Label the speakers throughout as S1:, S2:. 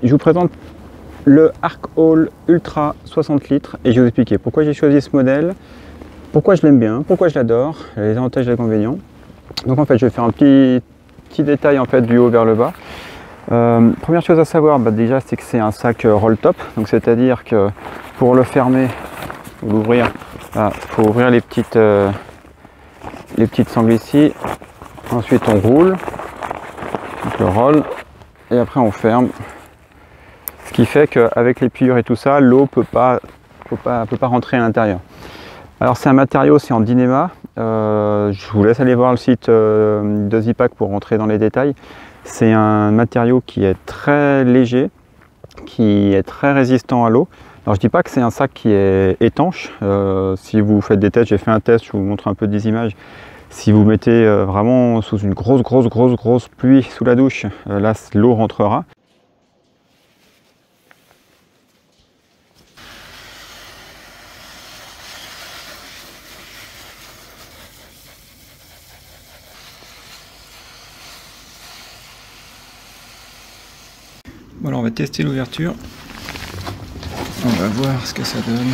S1: Je vous présente le Arc Haul Ultra 60 litres et je vais vous expliquer pourquoi j'ai choisi ce modèle, pourquoi je l'aime bien, pourquoi je l'adore, les avantages et les inconvénients. Donc en fait je vais faire un petit détail en fait du haut vers le bas. Première chose à savoir déjà c'est que c'est un sac roll top, donc c'est-à-dire que pour le fermer ou l'ouvrir, il faut ouvrir les petites sangles ici, ensuite on roule, donc le roll, et après on ferme. Ce qui fait qu'avec les pliures et tout ça, l'eau peut pas rentrer à l'intérieur. Alors c'est un matériau, c'est en Dyneema. Je vous laisse aller voir le site de Zipac pour rentrer dans les détails. C'est un matériau qui est très léger, qui est très résistant à l'eau. Alors je dis pas que c'est un sac qui est étanche. Si vous faites des tests, j'ai fait un test, je vous montre un peu des images. Si vous mettez vraiment sous une grosse pluie sous la douche, là l'eau rentrera. Bon alors on va tester l'ouverture, on va voir ce que ça donne.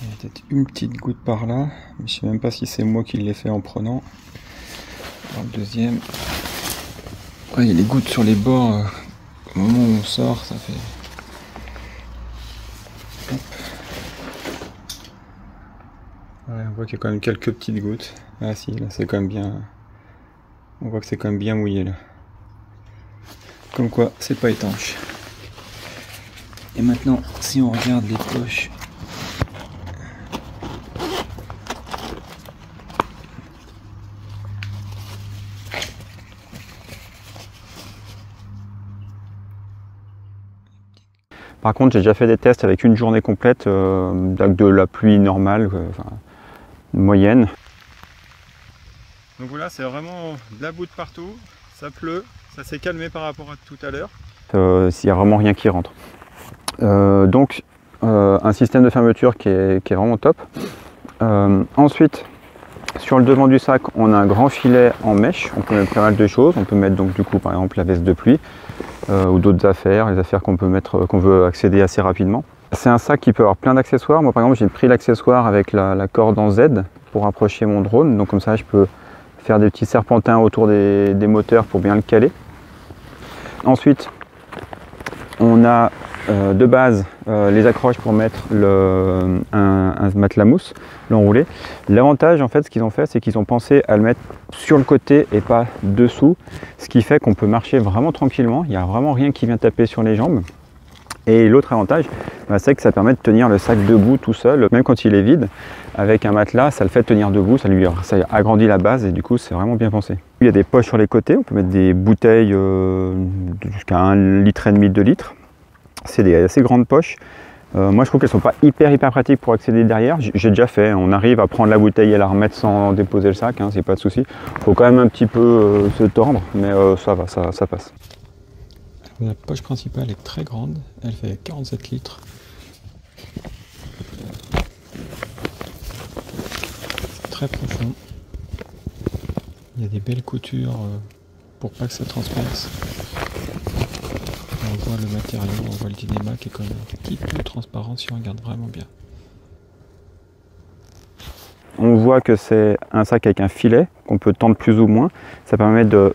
S1: Il y a peut-être une petite goutte par là, mais je sais même pas si c'est moi qui l'ai fait en prenant. Alors le deuxième, il y a les gouttes sur les bords au moment où on sort, ça fait. Hop. Ouais, on voit qu'il y a quand même quelques petites gouttes. Ah si, là c'est quand même bien. On voit que c'est quand même bien mouillé là. Comme quoi, c'est pas étanche. Et maintenant, si on regarde les poches. Par contre, j'ai déjà fait des tests avec une journée complète, avec de la pluie normale, enfin, moyenne. Donc voilà, c'est vraiment de la boue de partout, ça pleut, ça s'est calmé par rapport à tout à l'heure. S'il n'y a vraiment rien qui rentre. Donc, un système de fermeture qui est vraiment top. Ensuite, sur le devant du sac, on a un grand filet en mèche, on peut mettre pas mal de choses. On peut mettre donc du coup par exemple la veste de pluie ou d'autres affaires, les affaires qu'on peut mettre, qu'on veut accéder assez rapidement. C'est un sac qui peut avoir plein d'accessoires. Moi par exemple j'ai pris l'accessoire avec la corde en Z pour approcher mon drone, donc comme ça je peux faire des petits serpentins autour des moteurs pour bien le caler. Ensuite on a de base les accroches pour mettre un matelas mousse, l'enroulé. L'avantage en fait, ce qu'ils ont fait, c'est qu'ils ont pensé à le mettre sur le côté et pas dessous, ce qui fait qu'on peut marcher vraiment tranquillement, il n'y a vraiment rien qui vient taper sur les jambes. Et l'autre avantage, c'est que ça permet de tenir le sac debout tout seul, même quand il est vide. Avec un matelas, ça le fait tenir debout, ça agrandit la base et du coup c'est vraiment bien pensé. Il y a des poches sur les côtés, on peut mettre des bouteilles jusqu'à 1,5 litre, 2 litres. C'est des assez grandes poches. Moi je trouve qu'elles sont pas hyper pratiques pour accéder derrière. J'ai déjà fait, on arrive à prendre la bouteille et la remettre sans déposer le sac, c'est pas de souci. Faut quand même un petit peu se tordre, mais ça va, ça passe. La poche principale est très grande, elle fait 47 litres. C'est très profond. Il y a des belles coutures pour pas que ça transperce. On voit le matériau, on voit le Dyneema qui est quand même un petit peu transparent si on regarde vraiment bien. On voit que c'est un sac avec un filet qu'on peut tendre plus ou moins. Ça permet de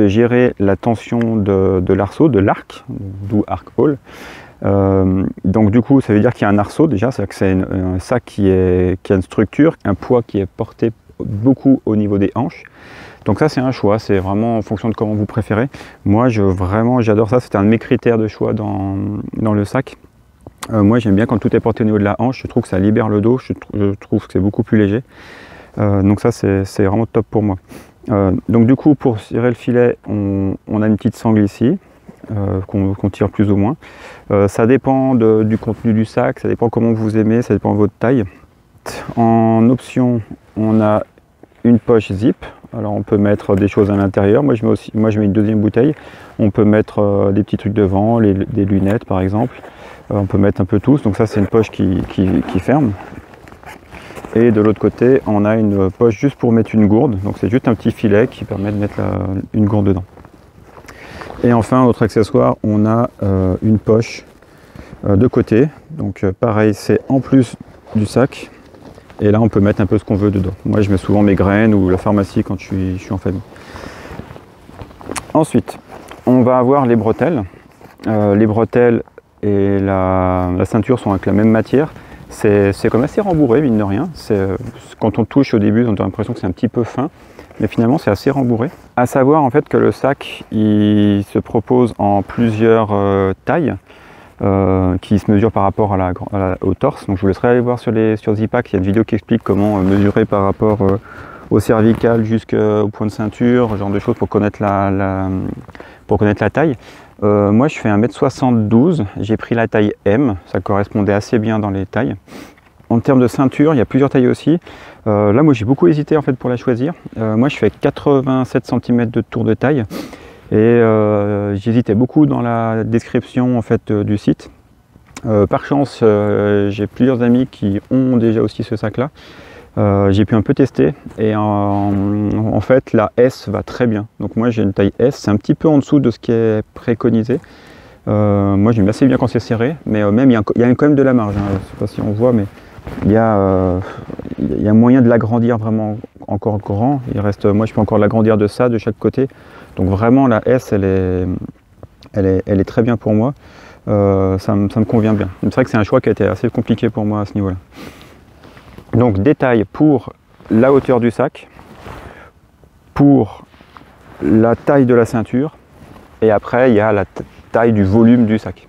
S1: gérer la tension de l'arceau, de l'arc, d'où Arc Haul. Donc du coup ça veut dire qu'il y a un arceau déjà, c'est-à-dire que c'est un sac qui a une structure, un poids qui est porté beaucoup au niveau des hanches. Donc ça c'est un choix, c'est vraiment en fonction de comment vous préférez. Moi j'adore ça, c'est un de mes critères de choix dans le sac. Moi j'aime bien quand tout est porté au niveau de la hanche, je trouve que ça libère le dos, je trouve que c'est beaucoup plus léger. Donc ça c'est vraiment top pour moi. Donc du coup, pour tirer le filet, on a une petite sangle ici, qu'on tire plus ou moins. Ça dépend du contenu du sac, ça dépend comment vous aimez, ça dépend de votre taille. En option, on a une poche zip. Alors on peut mettre des choses à l'intérieur. Moi je mets une deuxième bouteille. On peut mettre des petits trucs devant, des lunettes par exemple. On peut mettre un peu tous. Donc ça c'est une poche qui ferme. Et de l'autre côté, on a une poche juste pour mettre une gourde. Donc c'est juste un petit filet qui permet de mettre une gourde dedans. Et enfin, autre accessoire, on a une poche de côté. Donc pareil, c'est en plus du sac. Et là, on peut mettre un peu ce qu'on veut dedans. Moi, je mets souvent mes graines ou la pharmacie quand je suis en famille. Ensuite, on va avoir les bretelles. Les bretelles et la ceinture sont avec la même matière. C'est comme assez rembourré, mine de rien. Quand on touche au début, on a l'impression que c'est un petit peu fin. Mais finalement, c'est assez rembourré. À savoir en fait que le sac, il se propose en plusieurs tailles. Qui se mesure par rapport au torse. Donc je vous laisserai aller voir sur Zipac, il y a une vidéo qui explique comment mesurer par rapport au cervical jusqu'au point de ceinture, ce genre de choses pour connaître la taille. Moi je fais 1m72, j'ai pris la taille M, ça correspondait assez bien dans les tailles. En termes de ceinture, il y a plusieurs tailles aussi. Là moi j'ai beaucoup hésité en fait pour la choisir. Moi je fais 87 cm de tour de taille. Et j'hésitais beaucoup dans la description en fait, du site. Par chance, j'ai plusieurs amis qui ont déjà aussi ce sac là. J'ai pu un peu tester et en fait la S va très bien. Donc moi j'ai une taille S, c'est un petit peu en dessous de ce qui est préconisé. Moi j'aime assez bien quand c'est serré, mais même il y a quand même de la marge. Hein. Je ne sais pas si on voit, mais il y a moyen de l'agrandir vraiment encore grand. Moi je peux encore l'agrandir de ça, de chaque côté. Donc vraiment la S elle est très bien pour moi. Ça me convient bien. C'est vrai que c'est un choix qui a été assez compliqué pour moi à ce niveau là. Donc détail pour la hauteur du sac, pour la taille de la ceinture, et après il y a la taille du volume du sac.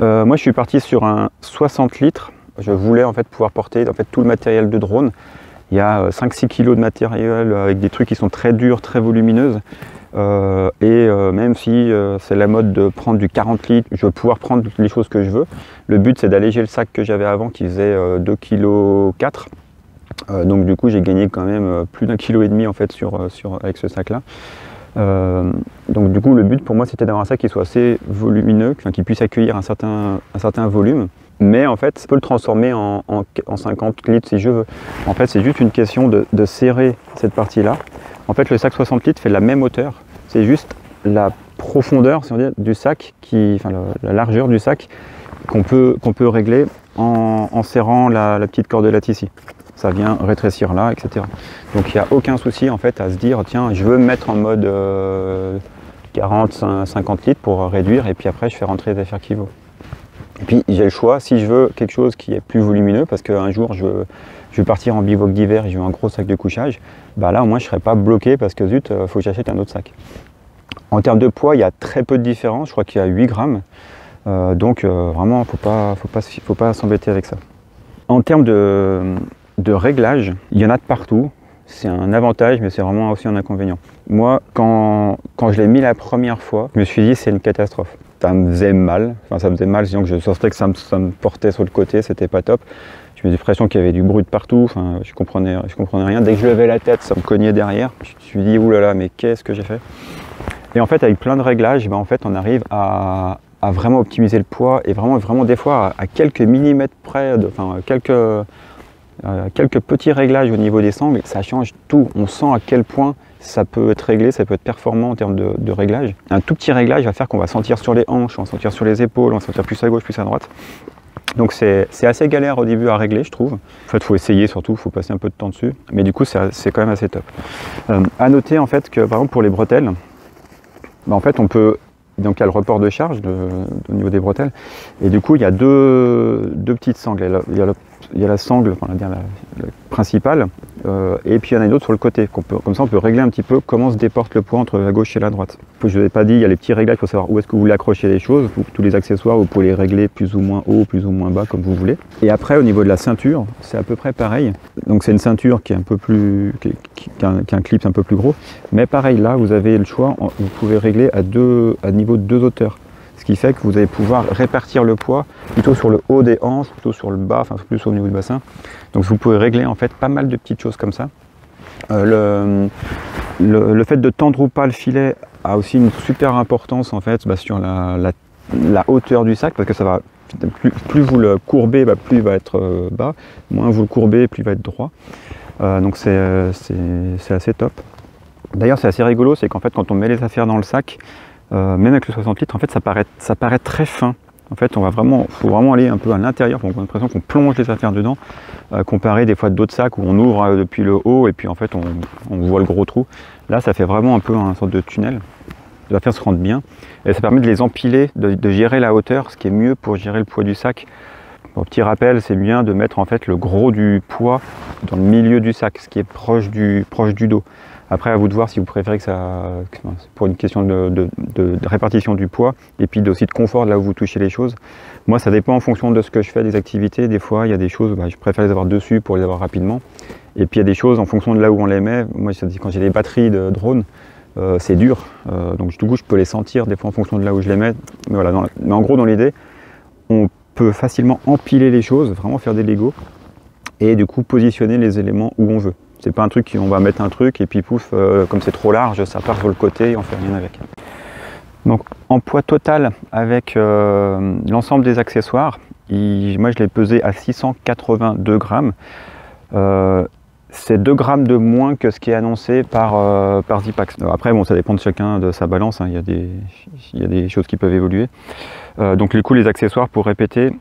S1: Moi je suis parti sur un 60 litres. Je voulais en fait pouvoir porter en fait, tout le matériel de drone. Il y a 5-6 kg de matériel avec des trucs qui sont très durs, très volumineuses. Même si c'est la mode de prendre du 40 litres, je veux pouvoir prendre les choses que je veux. Le but c'est d'alléger le sac que j'avais avant qui faisait 2,4 kg. Donc du coup j'ai gagné quand même plus d'1,5 kg en fait avec ce sac là. Donc du coup le but pour moi c'était d'avoir un sac qui soit assez volumineux, qui puisse accueillir un certain volume. Mais en fait, je peux le transformer en 50 litres si je veux. En fait, c'est juste une question de serrer cette partie-là. En fait, le sac 60 litres fait la même hauteur. C'est juste la profondeur si on dit, du sac, la largeur du sac qu'on peut régler en serrant la petite cordelette ici. Ça vient rétrécir là, etc. Donc il n'y a aucun souci en fait à se dire, tiens, je veux me mettre en mode 40-50 litres pour réduire et puis après je fais rentrer les affaires qui vaut. Et puis j'ai le choix, si je veux quelque chose qui est plus volumineux, parce qu'un jour je vais partir en bivouac d'hiver et je veux un gros sac de couchage, bah là au moins je ne serai pas bloqué parce que zut, il faut que j'achète un autre sac. En termes de poids, il y a très peu de différence, je crois qu'il y a 8 grammes, donc vraiment faut pas s'embêter avec ça. En termes de réglage, il y en a de partout, c'est un avantage mais c'est vraiment aussi un inconvénient. Moi quand je l'ai mis la première fois, je me suis dit c'est une catastrophe. Ça me faisait mal, disons que je sentais que ça me portait sur le côté, c'était pas top. J'ai eu l'impression qu'il y avait du bruit de partout, je comprenais rien. Dès que je levais la tête, ça me cognait derrière. Je me suis dit, oulala, mais qu'est-ce que j'ai fait? Et en fait, avec plein de réglages, en fait, on arrive à vraiment optimiser le poids et vraiment des fois à quelques millimètres près, quelques petits réglages au niveau des sangles, ça change tout. On sent à quel point ça peut être réglé, ça peut être performant en termes de réglage. Un tout petit réglage va faire qu'on va sentir sur les hanches, on va sentir sur les épaules, on va sentir plus à gauche, plus à droite. Donc c'est assez galère au début à régler, je trouve. En fait, il faut essayer surtout, il faut passer un peu de temps dessus. Mais du coup, c'est quand même assez top. À noter en fait que par exemple pour les bretelles, en fait on peut... Donc il y a le report de charge au niveau des bretelles. Et du coup, il y a deux petites sangles. Il y a sangle, enfin, on va dire la principale, et puis il y en a une autre sur le côté. Comme ça on peut régler un petit peu comment se déporte le poids entre la gauche et la droite. Je ne vous ai pas dit, il y a les petits réglages pour savoir où est-ce que vous voulez accrocher les choses. Tous les accessoires, vous pouvez les régler plus ou moins haut, plus ou moins bas, comme vous voulez. Et après, au niveau de la ceinture, c'est à peu près pareil. Donc c'est une ceinture qui est un peu plus, qui a un clip un peu plus gros. Mais pareil, là, vous avez le choix, vous pouvez régler à niveau de 2 hauteurs. Ce qui fait que vous allez pouvoir répartir le poids plutôt sur le haut des hanches, plutôt sur le bas, enfin plus au niveau du bassin. Donc vous pouvez régler en fait pas mal de petites choses comme ça. Le fait de tendre ou pas le filet a aussi une super importance en fait sur la hauteur du sac, parce que ça va, plus vous le courbez, plus il va être bas, moins vous le courbez, plus il va être droit. Donc c'est assez top. D'ailleurs c'est assez rigolo, c'est qu'en fait quand on met les affaires dans le sac, même avec le 60 litres, en fait ça paraît très fin. En fait, faut vraiment aller un peu à l'intérieur, on a l'impression qu'on plonge les affaires dedans, comparé des fois d'autres sacs où on ouvre depuis le haut et puis en fait on voit le gros trou. Là, ça fait vraiment un peu une sorte de tunnel. Les affaires se rendent bien et ça permet de les empiler, de gérer la hauteur, ce qui est mieux pour gérer le poids du sac. Bon, petit rappel, c'est bien de mettre en fait le gros du poids dans le milieu du sac, ce qui est proche du dos. Après, à vous de voir si vous préférez que ça, pour une question de répartition du poids et puis aussi de confort là où vous touchez les choses. Moi, ça dépend en fonction de ce que je fais, des activités. Des fois, il y a des choses, je préfère les avoir dessus pour les avoir rapidement. Et puis, il y a des choses en fonction de là où on les met. Moi, quand j'ai des batteries de drone, c'est dur. Donc, du coup, je peux les sentir des fois en fonction de là où je les mets. Mais voilà, mais en gros, dans l'idée, on peut facilement empiler les choses, vraiment faire des Lego et du coup, positionner les éléments où on veut. C'est pas un truc on va mettre un truc et puis pouf, comme c'est trop large, ça part sur le côté et on fait rien avec. Donc en poids total avec l'ensemble des accessoires, moi je l'ai pesé à 682 grammes. C'est 2 grammes de moins que ce qui est annoncé par Zypax. Après bon, ça dépend de chacun de sa balance, hein. Il y a des choses qui peuvent évoluer. Donc du coup les accessoires, pour répéter,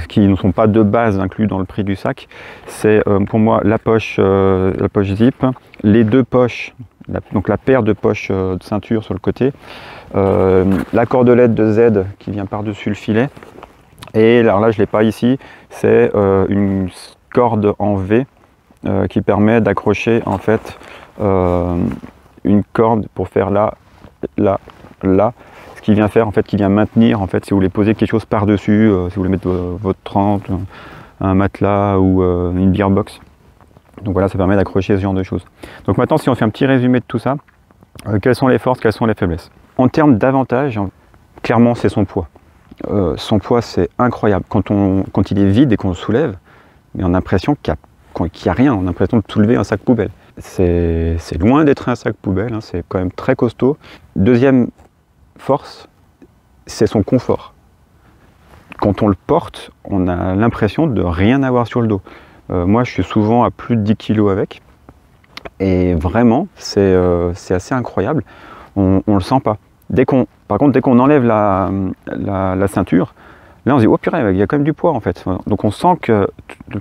S1: qui ne sont pas de base inclus dans le prix du sac, c'est pour moi la poche zip, les 2 poches, donc la paire de poches de ceinture sur le côté, la cordelette de Z qui vient par-dessus le filet, et alors là je ne l'ai pas ici, c'est une corde en V qui permet d'accrocher en fait une corde pour faire là, qui vient faire en fait, qui vient maintenir en fait, si vous voulez poser quelque chose par dessus, si vous voulez mettre votre trente, un matelas ou une beer box. Donc voilà, ça permet d'accrocher ce genre de choses. Donc maintenant, si on fait un petit résumé de tout ça, quelles sont les forces, quelles sont les faiblesses? En termes d'avantages, clairement c'est son poids. Son poids, c'est incroyable. Quand il est vide et qu'on le soulève, mais on a l'impression qu'il n'y a rien, on a l'impression de soulever un sac poubelle. C'est loin d'être un sac poubelle, hein, c'est quand même très costaud. Deuxième force, c'est son confort. Quand on le porte, on a l'impression de rien avoir sur le dos. Moi, je suis souvent à plus de 10 kg avec, et vraiment, c'est assez incroyable. On le sent pas. Par contre, dès qu'on enlève la ceinture, là, on se dit, oh purée, il y a quand même du poids en fait. Donc on sent que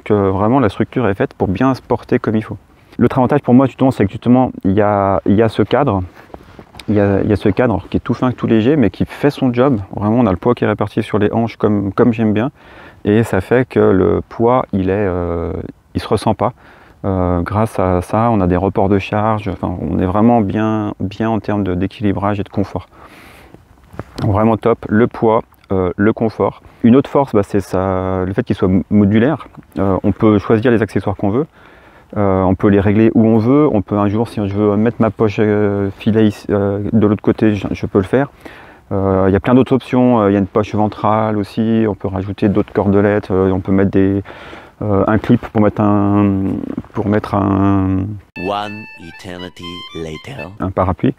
S1: vraiment la structure est faite pour bien se porter comme il faut. L'autre avantage pour moi, justement, c'est que justement, il y a ce cadre. Il y a ce cadre qui est tout fin, tout léger, mais qui fait son job. Vraiment, on a le poids qui est réparti sur les hanches comme j'aime bien. Et ça fait que le poids, il se ressent pas. Grâce à ça, on a des reports de charge. Enfin, on est vraiment bien en termes d'équilibrage et de confort. Vraiment top. Le poids, le confort. Une autre force, c'est le fait qu'il soit modulaire. On peut choisir les accessoires qu'on veut. On peut les régler où on veut. On peut un jour, si je veux mettre ma poche filet de l'autre côté, je peux le faire. Il y a plein d'autres options. Il y a une poche ventrale aussi. On peut rajouter d'autres cordelettes. On peut mettre un clip pour mettre un parapluie.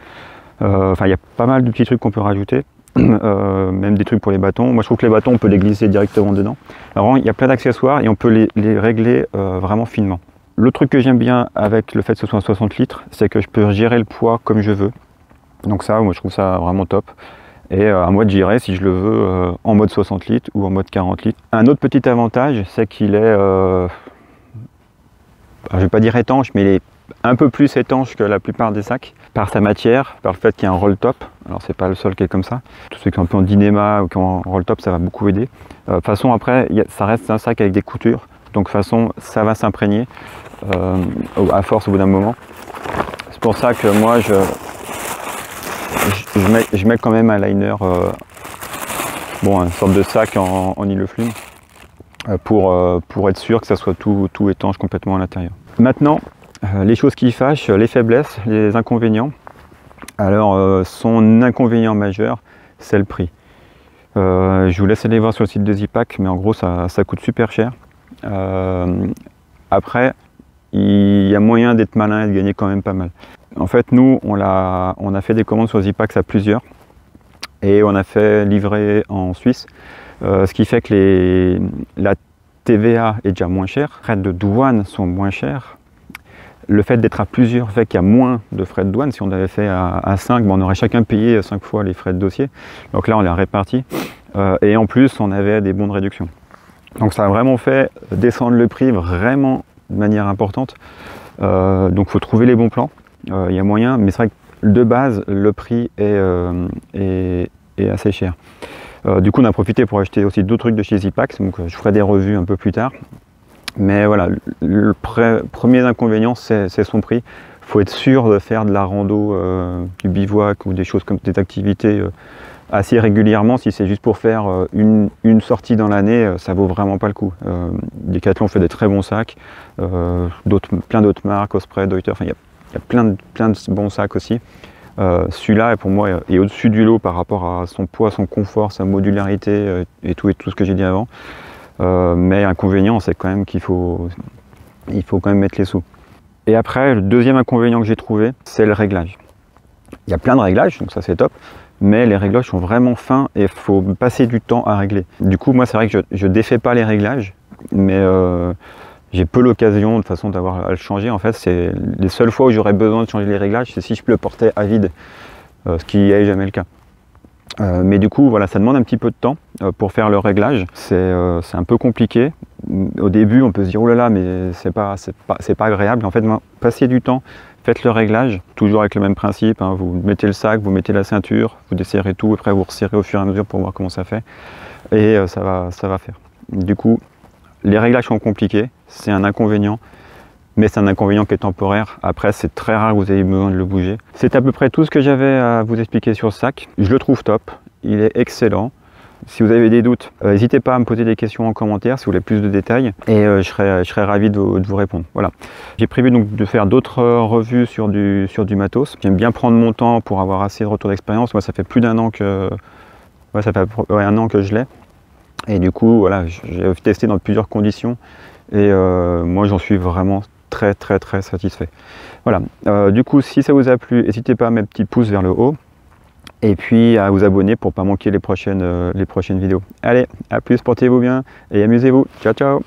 S1: Enfin, il y a pas mal de petits trucs qu'on peut rajouter. Même des trucs pour les bâtons. Moi, je trouve que les bâtons, on peut les glisser directement dedans. Alors, il y a plein d'accessoires et on peut les régler vraiment finement. Le truc que j'aime bien avec le fait que ce soit un 60 litres, c'est que je peux gérer le poids comme je veux. Donc ça, moi je trouve ça vraiment top. Et à moi de gérer si je le veux en mode 60 litres ou en mode 40 litres. Un autre petit avantage, c'est qu'il est, je vais pas dire étanche, mais il est un peu plus étanche que la plupart des sacs. par sa matière, par le fait qu'il y a un roll top. Alors c'est pas le seul qui est comme ça. Tous ceux qui sont un peu en dynéma ou qui ont un roll top, ça va beaucoup aider. De toute façon après, ça reste un sac avec des coutures. Donc de toute façon, ça va s'imprégner à force au bout d'un moment. C'est pour ça que moi je mets quand même un liner, bon, une sorte de sac en Illeflume pour être sûr que ça soit tout étanche complètement à l'intérieur. Maintenant, les choses qui fâchent, les faiblesses, les inconvénients. Alors, son inconvénient majeur, c'est le prix. Je vous laisse aller voir sur le site de Zipac, mais en gros, ça coûte super cher. Après, il y a moyen d'être malin et de gagner quand même pas mal. En fait, nous, on a fait des commandes sur Zipac à plusieurs et on a fait livrer en Suisse, ce qui fait que la TVA est déjà moins chère, les frais de douane sont moins chers. Le fait d'être à plusieurs fait qu'il y a moins de frais de douane. Si on avait fait à 5, on aurait chacun payé 5 fois les frais de dossier. Donc là, on les a répartis. Et en plus, on avait des bons de réduction. Donc ça a vraiment fait descendre le prix vraiment de manière importante. Donc il faut trouver les bons plans. Il y a moyen, mais c'est vrai que de base, le prix est assez cher. Du coup, on a profité pour acheter aussi d'autres trucs de chez Zipac. Donc je ferai des revues un peu plus tard. Mais voilà, le premier inconvénient, c'est son prix. Il faut être sûr de faire de la rando, du bivouac ou des choses comme des activités assez régulièrement. Si c'est juste pour faire une sortie dans l'année, ça vaut vraiment pas le coup. Decathlon fait des très bons sacs, plein d'autres marques, Osprey, Deuter, enfin il y a plein de bons sacs aussi. Celui-là, pour moi, est au-dessus du lot par rapport à son poids, son confort, sa modularité et tout ce que j'ai dit avant. Mais l'inconvénient, c'est quand même qu'il faut quand même mettre les sous. Et après, le deuxième inconvénient que j'ai trouvé, c'est le réglage. Il y a plein de réglages, donc ça c'est top, mais les réglages sont vraiment fins et il faut passer du temps à régler. Du coup, moi c'est vrai que je défais pas les réglages, mais j'ai peu l'occasion de façon d'avoir à le changer. En fait, c'est les seules fois où j'aurais besoin de changer les réglages, c'est si je le portais à vide, ce qui n'est jamais le cas. Mais du coup, voilà, ça demande un petit peu de temps pour faire le réglage. C'est un peu compliqué. Au début, on peut se dire oh là là, mais c'est pas agréable. En fait, passez du temps, faites le réglage, toujours avec le même principe. Hein. Vous mettez le sac, vous mettez la ceinture, vous desserrez tout, après vous resserrez au fur et à mesure pour voir comment ça fait. Et ça va faire. Du coup, les réglages sont compliqués, c'est un inconvénient. Mais c'est un inconvénient qui est temporaire. Après, c'est très rare que vous ayez besoin de le bouger. C'est à peu près tout ce que j'avais à vous expliquer sur ce sac. Je le trouve top, il est excellent. Si vous avez des doutes, n'hésitez pas à me poser des questions en commentaire si vous voulez plus de détails et je serai ravi de vous répondre. Voilà. J'ai prévu donc de faire d'autres revues sur du matos. J'aime bien prendre mon temps pour avoir assez de retour d'expérience. Moi, ça fait plus d'un an que un an que je l'ai. Et du coup, voilà, j'ai testé dans plusieurs conditions et moi, j'en suis vraiment très satisfait. Voilà, du coup si ça vous a plu, n'hésitez pas à mettre un petit pouce vers le haut et puis à vous abonner pour ne pas manquer les prochaines vidéos. Allez, à plus, portez-vous bien et amusez-vous. Ciao ciao.